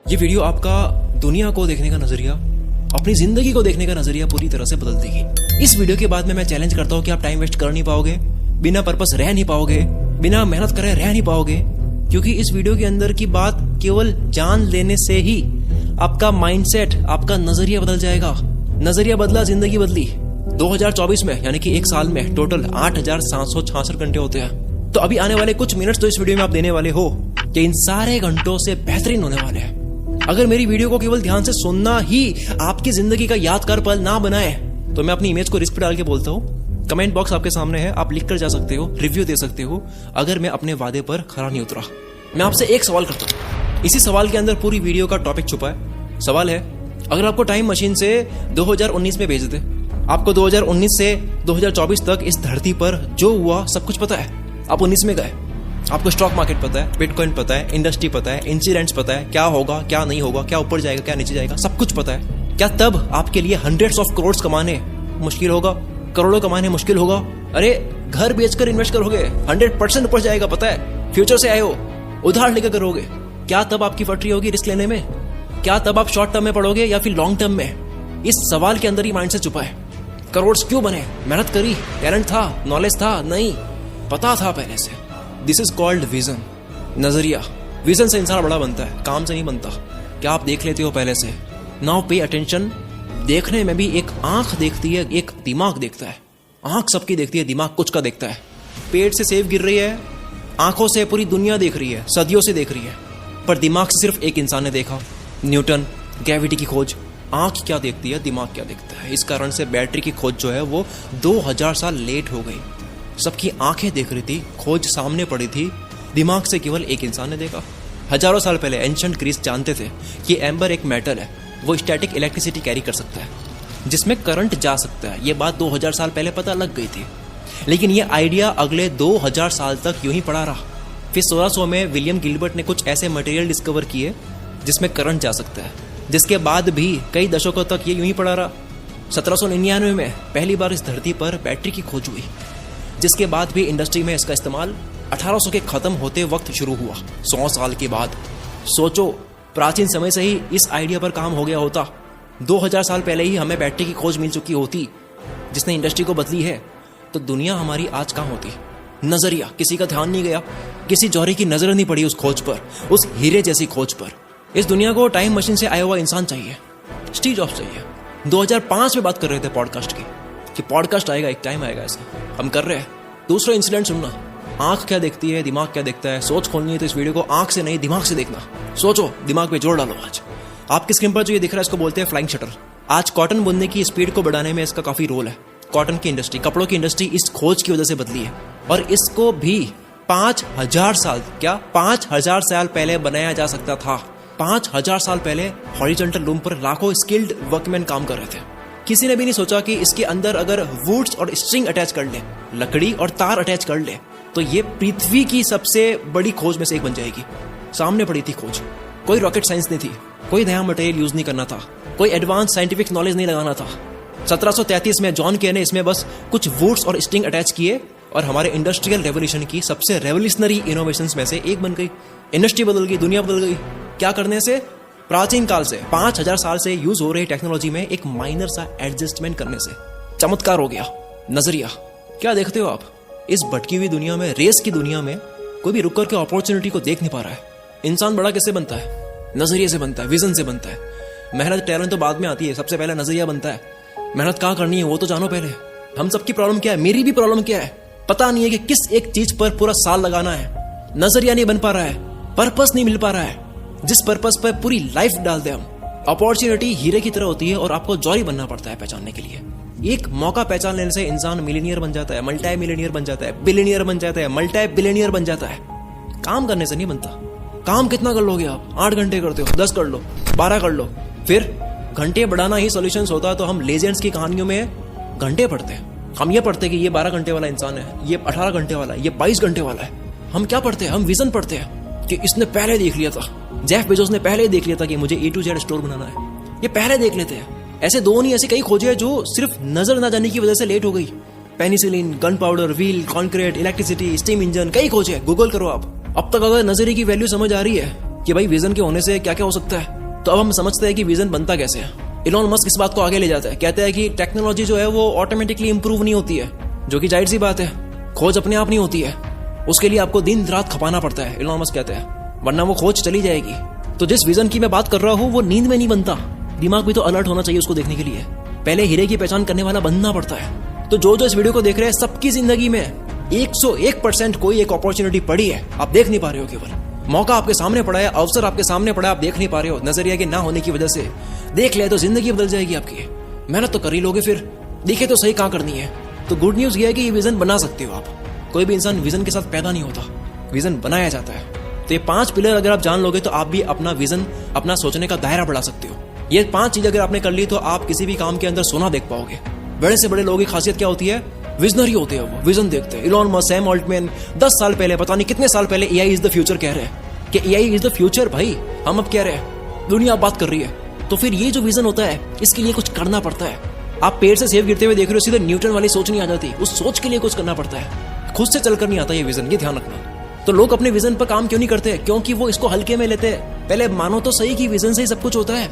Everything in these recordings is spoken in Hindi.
ये वीडियो आपका दुनिया को देखने का नजरिया, अपनी जिंदगी को देखने का नजरिया पूरी तरह से बदल देगी। इस वीडियो के बाद में मैं चैलेंज करता हूँ कि आप टाइम वेस्ट कर नहीं पाओगे, बिना पर्पस रह नहीं पाओगे, बिना मेहनत करे रह नहीं पाओगे, क्योंकि इस वीडियो के अंदर की बात केवल जान लेने से ही आपका माइंडसेट, आपका नजरिया बदल जाएगा। नजरिया बदला, जिंदगी बदली। 2024 में यानी कि एक साल में टोटल 8,766 घंटे होते हैं। तो अभी आने वाले कुछ मिनट्स तो इस वीडियो में आप देने वाले हो कि इन सारे घंटों से बेहतरीन होने वाले हैं। अगर मेरी वीडियो को केवल ध्यान से सुनना ही आपकी जिंदगी का यादगार पल ना बनाए तो मैं अपनी इमेज को रिस्क पे डाल के बोलता हूँ, कमेंट बॉक्स आपके सामने है, आप लिख कर जा सकते हो, रिव्यू दे सकते हो अगर मैं अपने वादे पर खरा नहीं उतरा। मैं आपसे एक सवाल करता हूँ, इसी सवाल के अंदर पूरी वीडियो का टॉपिक छुपा है। सवाल है, अगर आपको टाइम मशीन से 2019 में भेज दे, आपको 2019 से 2024 तक इस धरती पर जो हुआ सब कुछ पता है, आप 19 में गए, आपको स्टॉक मार्केट पता है, बिटकॉइन पता है, इंडस्ट्री पता है, इंसिडेंट्स पता है, क्या होगा क्या नहीं होगा, क्या ऊपर जाएगा क्या नीचे जाएगा, सब कुछ पता है। क्या तब आपके लिए हंड्रेड्स ऑफ करोड़ कमाने मुश्किल होगा, करोड़ों कमाने मुश्किल होगा? अरे घर बेचकर इन्वेस्ट करोगे, 100% ऊपर जाएगा, पता है, फ्यूचर से आए हो, उधार लेकर करोगे। क्या तब आपकी फटरी होगी रिस्क लेने में? क्या तब आप शॉर्ट टर्म में पढ़ोगे या फिर लॉन्ग टर्म में? इस सवाल के अंदर ही माइंड से छुपा है। करोड़ क्यों बने? मेहनत करी, टैलेंट था, नॉलेज था? नहीं, पता था पहले से। दिस इज कॉल्ड विजन, नजरिया। विजन से इंसान बड़ा बनता है, काम से नहीं बनता। क्या आप देख लेते हो पहले से? Now pay attention. देखने में भी एक आंख देखती है, एक दिमाग देखता है। आंख सबकी देखती है, दिमाग कुछ का देखता है। पेट से सेब गिर रही है, आंखों से पूरी दुनिया देख रही है, सदियों से देख रही है, पर दिमाग से सिर्फ एक इंसान ने देखा, न्यूटन, ग्रेविटी की खोज। आंख क्या देखती है, दिमाग क्या देखता है। इस कारण से बैटरी की खोज जो है वो 2000 साल लेट हो गई। सबकी आंखें देख रही थी, खोज सामने पड़ी थी, दिमाग से केवल एक इंसान ने देखा। हजारों साल पहले एंशिएंट ग्रीस जानते थे कि एम्बर एक मेटल है, वो स्टैटिक इलेक्ट्रिसिटी कैरी कर सकता है, जिसमें करंट जा सकता है। ये बात 2000 साल पहले पता लग गई थी, लेकिन ये आइडिया अगले 2000 साल तक यूं ही पड़ा रहा। फिर 1600 में विलियम गिलबर्ट ने कुछ ऐसे मटेरियल डिस्कवर किए जिसमें करंट जा सकता है, जिसके बाद भी कई दशकों तक ये यूं ही पड़ा रहा। 1799 में पहली बार इस धरती पर बैटरी की खोज हुई, जिसके बाद भी इंडस्ट्री में इसका इस्तेमाल 1800 के खत्म होते वक्त शुरू हुआ, 100 साल के बाद। सोचो, प्राचीन समय से ही इस आइडिया पर काम हो गया होता, 2000 साल पहले ही हमें बैटरी की खोज मिल चुकी होती जिसने इंडस्ट्री को बदली है, तो दुनिया हमारी आज कहाँ होती? नजरिया, किसी का ध्यान नहीं गया, किसी जौहरी की नजर नहीं पड़ी उस खोज पर, उस हीरे जैसी खोज पर। इस दुनिया को टाइम मशीन से आया हुआ इंसान चाहिए, स्टीव जॉब्स चाहिए। 2005 में बात कर रहे थे पॉडकास्ट की, कि पॉडकास्ट आएगा, एक टाइम आएगा, ऐसा हम कर रहे हैं। दूसरा इंसिडेंट सुनना, आंख क्या देखती है, दिमाग क्या देखता है। सोच खोलनी है तो इस वीडियो को आंख से नहीं दिमाग से देखना। सोचो, दिमाग पे जोर डालो। आज आपकी स्क्रीन पर जो ये दिख रहा है इसको बोलते हैं फ्लाइंग शटर। आज कॉटन बुनने की स्पीड को बढ़ाने में इसका काफी रोल है। कॉटन की इंडस्ट्री, कपड़ों की इंडस्ट्री इस खोज की वजह से बदली है, और इसको भी 5000 साल, क्या 5000 साल पहले बनाया जा सकता था। 5000 साल पहले हॉरिजॉन्टल लूम पर लाखों स्किल्ड वर्कमैन काम कर रहे थे। किसी ने भी नहीं सोचा कि इसके अंदर अगर वुड्स और स्ट्रिंग अटैच कर ले, लकड़ी और तार अटैच कर ले, तो ये पृथ्वी की सबसे बड़ी खोज में से एक बन जाएगी। सामने पड़ी थी खोज, कोई रॉकेट साइंस नहीं थी, कोई नया मटेरियल यूज नहीं करना था, कोई एडवांस साइंटिफिक नॉलेज नहीं लगाना था। 1733 में जॉन के ने इसमें बस कुछ वुड्स और स्ट्रिंग अटैच किए और हमारे इंडस्ट्रियल रेवोल्यूशन की सबसे रेवोल्यूशनरी इनोवेशंस में से एक बन गई। इंडस्ट्री बदल गई, दुनिया बदल गई। क्या करने से? प्राचीन काल से 5000 साल से यूज हो रही टेक्नोलॉजी में एक माइनर सा एडजस्टमेंट करने से चमत्कार हो गया। नजरिया, क्या देखते हो आप? इस भटकी हुई दुनिया में, रेस की दुनिया में कोई भी रुक कर के अपॉर्चुनिटी को देख नहीं पा रहा है। इंसान बड़ा कैसे बनता है? नजरिए से बनता है, विजन से बनता है। मेहनत टैलेंट तो बाद में आती है, सबसे पहले नजरिया बनता है। मेहनत कहाँ करनी है वो तो जानो पहले। हम सबकी प्रॉब्लम क्या है? मेरी भी प्रॉब्लम क्या है? पता नहीं है कि किस एक चीज पर पूरा साल लगाना है। नजरिया नहीं बन पा रहा है, पर्पस नहीं मिल पा रहा है, जिस पर्पस पर पूरी लाइफ डाल दे हम। अपॉर्चुनिटी हीरे की तरह होती है और आपको जौहरी बनना पड़ता है पहचानने के लिए। एक मौका पहचान लेने से इंसान मिलीनियर बन जाता है, मल्टी मिलीनियर बन जाता है, बिलियनियर बन जाता है, मल्टी बिलियनियर बन जाता है। काम करने से नहीं बनता। काम कितना कर लोगे आप? 8 घंटे करते हो, 10 कर लो, 12 कर लो, फिर घंटे बढ़ाना ही सॉल्यूशंस होता है। तो हम लेजेंड्स की कहानियों में घंटे पढ़ते हैं। हम ये पढ़ते हैं कि ये 12 घंटे वाला इंसान है, ये 18 घंटे वाला है, ये 22 घंटे वाला है। हम क्या पढ़ते हैं? हम विजन पढ़ते हैं कि इसने पहले देख लिया था, जेफ बेजोस ने पहले देख लिया था कि मुझे A to Z स्टोर बनाना है। ये पहले देख लेते हैं। ऐसे दो नहीं, ऐसी कई खोजें हैं जो सिर्फ नजर ना जाने की वजह से लेट हो गई। Penicillin, gun powder, wheel, concrete, electricity, steam engine, कई खोजें, गूगल करो आप। अब तक अगर नजरिए की वैल्यू समझ आ रही है कि भाई विजन के होने से क्या क्या हो सकता है। तो अब हम समझते हैं कि विजन बनता कैसे है। इलॉन मस्क इस बात को आगे ले जाता है, कहता है कि टेक्नोलॉजी जो है वो ऑटोमेटिकली इंप्रूव नहीं होती है, जो कि जाहिर सी बात है। खोज अपने आप नहीं होती है, उसके लिए आपको दिन रात खपाना पड़ता है, इलॉन मस्क कहते हैं, वरना वो खोज चली जाएगी। तो जिस विजन की मैं बात कर रहा हूँ वो नींद में नहीं बनता, दिमाग भी तो अलर्ट होना चाहिए उसको देखने के लिए। पहले हीरे की पहचान करने वाला बनना पड़ता है। तो जो इस वीडियो को देख रहे हैं, सबकी जिंदगी में 101% कोई एक अपॉर्चुनिटी पड़ी है, आप देख नहीं पा रहे हो। केवल मौका आपके सामने पड़ा है, अवसर आपके सामने पड़ा है, आप देख नहीं पा रहे हो। नजरिया के ना होने की वजह से देख ले तो जिंदगी बदल जाएगी आपकी। मेहनत तो कर ही लोगे, फिर दिखे तो सही कहाँ करनी है। तो गुड न्यूज ये है कि ये विजन बना सकते हो आप। कोई भी इंसान विजन के साथ पैदा नहीं होता, विजन बनाया जाता है। तो ये 5 पिलर अगर आप जान लोगे तो आप भी अपना विजन, अपना सोचने का दायरा बढ़ा सकते हो। ये 5 चीजें अगर आपने कर ली तो आप किसी भी काम के अंदर सोना देख पाओगे। बड़े से बड़े लोगों की खासियत क्या होती है? विजनरी होते हैं, वो विजन देखते हैं। इलॉन मस्क, सैम ऑल्टमैन 10 साल पहले, पता नहीं कितने साल पहले एआई इज द फ्यूचर कह रहे हैं कि एआई इज द फ्यूचर। भाई हम अब कह रहे हैं, दुनिया बात कर रही है। तो फिर ये जो विजन होता है, इसके लिए कुछ करना पड़ता है। आप पेड़ से सेब गिरते हुए देख रहे हो, सीधे न्यूटन वाली सोच नहीं आ जाती, उस सोच के लिए कुछ करना पड़ता है। खुद से चलकर नहीं आता ये विजन, ये ध्यान रखना। तो लोग अपने विजन पर काम क्यों नहीं करते? क्योंकि वो इसको हल्के में लेते हैं। पहले मानो तो सही कि विजन से ही सब कुछ होता है,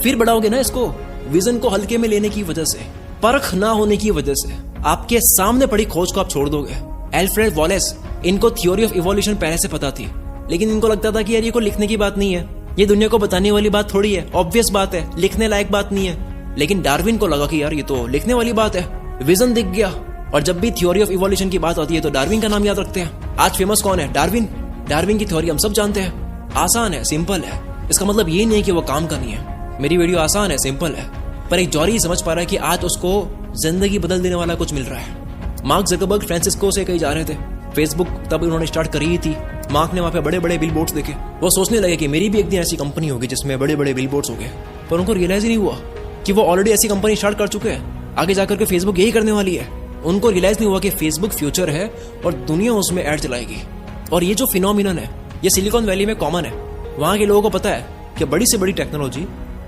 फिर बढ़ाओगे ना इसको। विजन को हल्के में लेने की वजह से, परख ना होने की वजह से आपके सामने पड़ी खोज को आप छोड़ दोगे। एल्फ्रेड वॉलेस, इनको थ्योरी ऑफ इवोल्यूशन पहले से पता थी, लेकिन इनको लगता था कि यार ये को लिखने की बात नहीं है, ये दुनिया को बताने वाली बात थोड़ी है, ऑब्वियस बात है, लिखने लायक बात नहीं है। लेकिन डार्विन को लगा कि यार ये तो लिखने वाली बात है, विजन दिख गया। और जब भी थ्योरी ऑफ इवोल्यूशन की बात आती है तो डार्विन का नाम याद रखते हैं। आज फेमस कौन है? डार्विन। डार्विन की थ्योरी हम सब जानते हैं, आसान है, सिंपल है। इसका मतलब ये नहीं है कि वो काम का नहीं है। मेरी वीडियो आसान है, सिंपल है, पर एक जॉरी समझ पा रहा है कि आज उसको जिंदगी बदल देने वाला कुछ मिल रहा है। मार्क ज़करबर्ग फ्रांसिस्को से कहीं जा रहे थे, फेसबुक तब उन्होंने स्टार्ट करी ही थी। मार्क ने वहां पे बड़े बड़े बिल बोर्ड्स देखे, वो सोचने लगे कि मेरी भी एक दिन ऐसी कंपनी होगी जिसमें बड़े बड़े बिल बोर्ड्स होंगे। पर उनको रियलाइज ही नहीं हुआ कि वो ऑलरेडी ऐसी कंपनी स्टार्ट कर चुके हैं, आगे जाकर के फेसबुक यही करने वाली है। उनको रियलाइज नहीं हुआ कि फेसबुक फ्यूचर है और दुनिया उसमें ऐड चलाएगी। और ये जो फिनोमिनन है, ये सिलिकॉन वैली में कॉमन है। वहां के लोगों को पता है कि बड़ी से बड़ी टेक्नोलॉजी,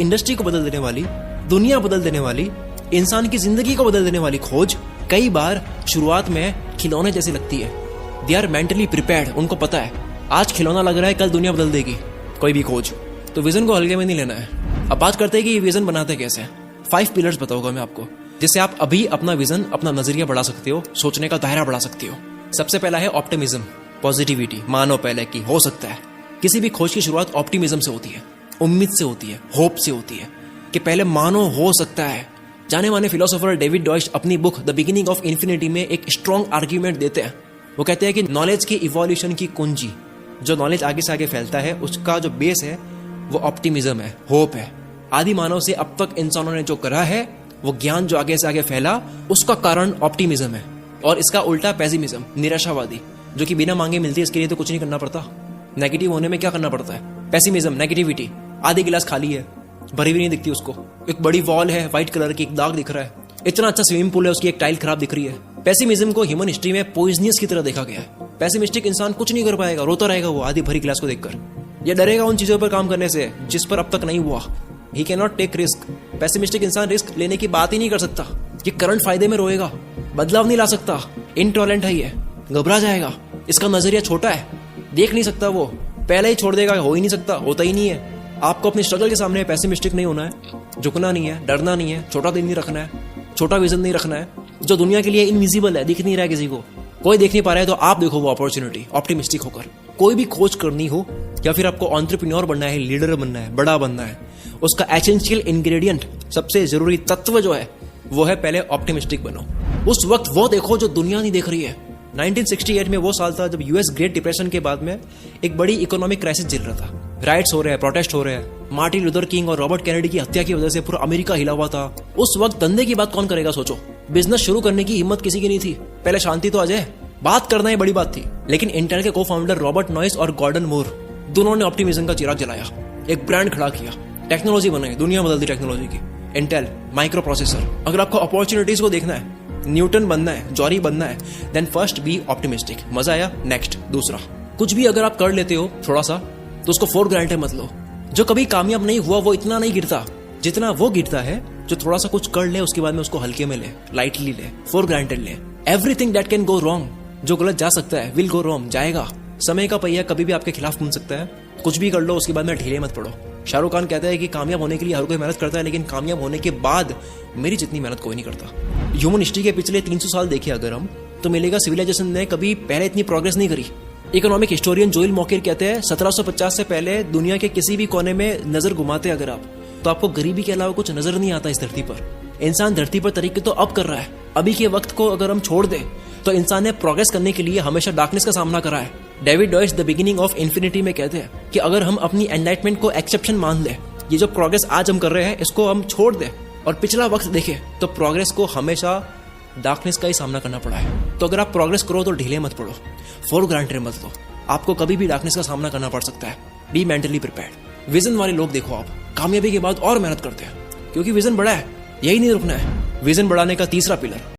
इंडस्ट्री को बदल देने वाली, दुनिया बदल देने वाली, इंसान की जिंदगी को बदल देने वाली खोज कई बार शुरुआत में खिलौने जैसी लगती है। दे आर मेंटली प्रिपेयर्ड, उनको पता है आज खिलौना लग रहा है, कल दुनिया बदल देगी कोई भी खोज। तो विजन को हल्के में नहीं लेना है। अब बात करते हैं कि ये विजन बनाते कैसे। 5 पिलर्स बताऊंगा मैं आपको, जिससे आप अभी अपना विजन, अपना नजरिया बढ़ा सकते हो, सोचने का दायरा बढ़ा सकते हो। सबसे पहला है ऑप्टिमिज्म, पॉजिटिविटी। मानो पहले कि हो सकता है। किसी भी खोज की शुरुआत ऑप्टिमिज्म से होती है, उम्मीद से होती है, होप से होती है कि पहले मानो हो सकता है। जाने माने फिलोसोफर डेविड डॉयच अपनी book the beginning of infinity में एक स्ट्रॉन्ग आर्ग्यूमेंट देते हैं। वो कहते हैं कि नॉलेज की इवोल्यूशन की कुंजी, जो नॉलेज आगे से आगे फैलता है, उसका जो बेस है वो ऑप्टिमिज्म है, होप है। आदि मानव से अब तक इंसानों ने जो करा है, वो ज्ञान जो आगे से आगे फैला, उसका कारण ऑप्टिमिज्म है। और इसका उल्टा पेसिमिज्म, निराशावादी, जो कि बिना मांगे मिलती है, इसके लिए तो कुछ नहीं करना पड़ता। नेगेटिव होने में क्या करना पड़ता है? Pessimism, negativity. आधी गिलास खाली है, भरी भी नहीं दिखती उसको, एक बड़ी वॉल है व्हाइट कलर की, एक दाग दिख रहा है, इतना अच्छा स्विमिंग पूल है, उसकी एक टाइल खराब दिख रही है। पेसिमिज्म को ह्यूमन हिस्ट्री में पॉइजनियस की तरह देखा गया है। पेसिमिस्टिक इंसान कुछ नहीं कर पाएगा, रोता रहेगा वो आधी भरी गिलास को देखकर। ये डरेगा उन चीजों पर काम करने से जिस पर अब तक नहीं हुआ। He can not take risk. Pessimistic इंसान रिस्क लेने की बात ही नहीं कर सकता। ये करंट फायदे में रोएगा, बदलाव नहीं ला सकता, इनटॉलरेंट है, ये घबरा जाएगा, इसका नजरिया छोटा है, देख नहीं सकता, वो पहले ही छोड़ देगा, हो ही नहीं सकता, होता ही नहीं है। आपको अपने स्ट्रगल के सामने पेसिमिस्टिक नहीं होना है, झुकना नहीं है, डरना नहीं है, छोटा दिल नहीं रखना है, छोटा विजन नहीं रखना है। जो दुनिया के लिए इनविजिबल है, दिख नहीं रहा है, किसी को कोई देख नहीं पा रहा है, तो आप देखो वो अपॉर्चुनिटी, ऑप्टिमिस्टिक होकर। कोई भी खोज करनी हो या फिर आपको एंटरप्रेन्योर बनना है, लीडर बनना है, बड़ा बनना है, उसका एसेंशियल इंग्रेडिएंट, सबसे जरूरी तत्व जो है वो है पहले ऑप्टिमिस्टिक बनो। उस वक्त वो देखो जो दुनिया नहीं देख रही है। 1968 में वो साल था जब यूएस ग्रेट डिप्रेशन के बाद में एक बड़ी इकोनॉमिक क्राइसिस झेल रहा था। राइट्स हो रहे हैं, प्रोटेस्ट हो रहे हैं। मार्टिन लूथर किंग और रॉबर्ट कैनेडी की हत्या की वजह से पूरा अमेरिका हिला हुआ था। उस वक्त धंधे की बात कौन करेगा सोचो। बिजनेस शुरू करने की हिम्मत किसी की नहीं थी। पहले शांति तो आ जाए, बात करना ही बड़ी बात थी। लेकिन इंटेल के को फाउंडर रॉबर्ट नॉइस और गॉर्डन मूर दोनों ने ऑप्टिमिज्म का चिराग जलाया, एक ब्रांड खड़ा किया, टेक्नोलॉजी बनाई, दुनिया बदल दी टेक्नोलॉजी की। Intel micro processor. अगर आपको अपॉर्चुनिटीज को देखना है, न्यूटन बनना है, जॉरी बनना है, देन फर्स्ट बी ऑप्टिमिस्टिक। मजा आया? नेक्स्ट दूसरा। कुछ भी अगर आप कर लेते हो थोड़ा सा, तो उसको फॉर ग्रांटेड मत लो। जो कभी कामयाब नहीं हुआ वो इतना नहीं गिरता जितना वो गिरता है जो थोड़ा सा कुछ कर ले, उसके बाद में उसको हल्के में ले, लाइटली ले, फॉर ग्रांटेड ले। Everything that can go wrong, जो गलत जा सकता है, विल गो रॉन्ग, जाएगा। समय का पहिया कभी भी आपके खिलाफ घूम सकता है, कुछ भी कर लो उसके बाद में ढीले मत पड़ो। शाहरुख खान कहता है कि कामयाब होने के लिए हर कोई मेहनत करता है, लेकिन कामयाब होने के बाद मेरी जितनी मेहनत कोई नहीं करता। ह्यूमन हिस्ट्री के पिछले 300 साल देखे अगर हम, तो मिलेगा सिविलाइजेशन ने कभी पहले इतनी प्रोग्रेस नहीं करी। इकोनॉमिक हिस्टोरियन जोएल मॉकेर कहते हैं 1750 से पहले दुनिया के किसी भी कोने में नजर घुमाते अगर आप, तो आपको गरीबी के अलावा कुछ नजर नहीं आता इस धरती पर। इंसान धरती पर तरक्की तो अब कर रहा है। अभी के वक्त को अगर हम छोड़ दें तो इंसान ने प्रोग्रेस करने के लिए हमेशा डार्कनेस का सामना करा है। David Deutsch the beginning of infinity में कहते हैं कि अगर हम अपनी एनलाइटमेंट को एक्सेप्शन मान लें, ये जो प्रोग्रेस आज हम कर रहे हैं इसको हम छोड़ दें और पिछला वक्त देखें, तो प्रोग्रेस को हमेशा डार्कनेस का ही सामना करना पड़ा है। तो अगर आप प्रोग्रेस करो तो ढीले मत पड़ो, फॉर ग्रांटेड मत लो। आपको कभी भी डार्कनेस का सामना करना पड़ सकता है। Be mentally prepared. विजन वाले लोग देखो आप कामयाबी के बाद और मेहनत करते हैं, क्योंकि विजन बड़ा है, यही नहीं रुकना है। विजन बढ़ाने का तीसरा पिलर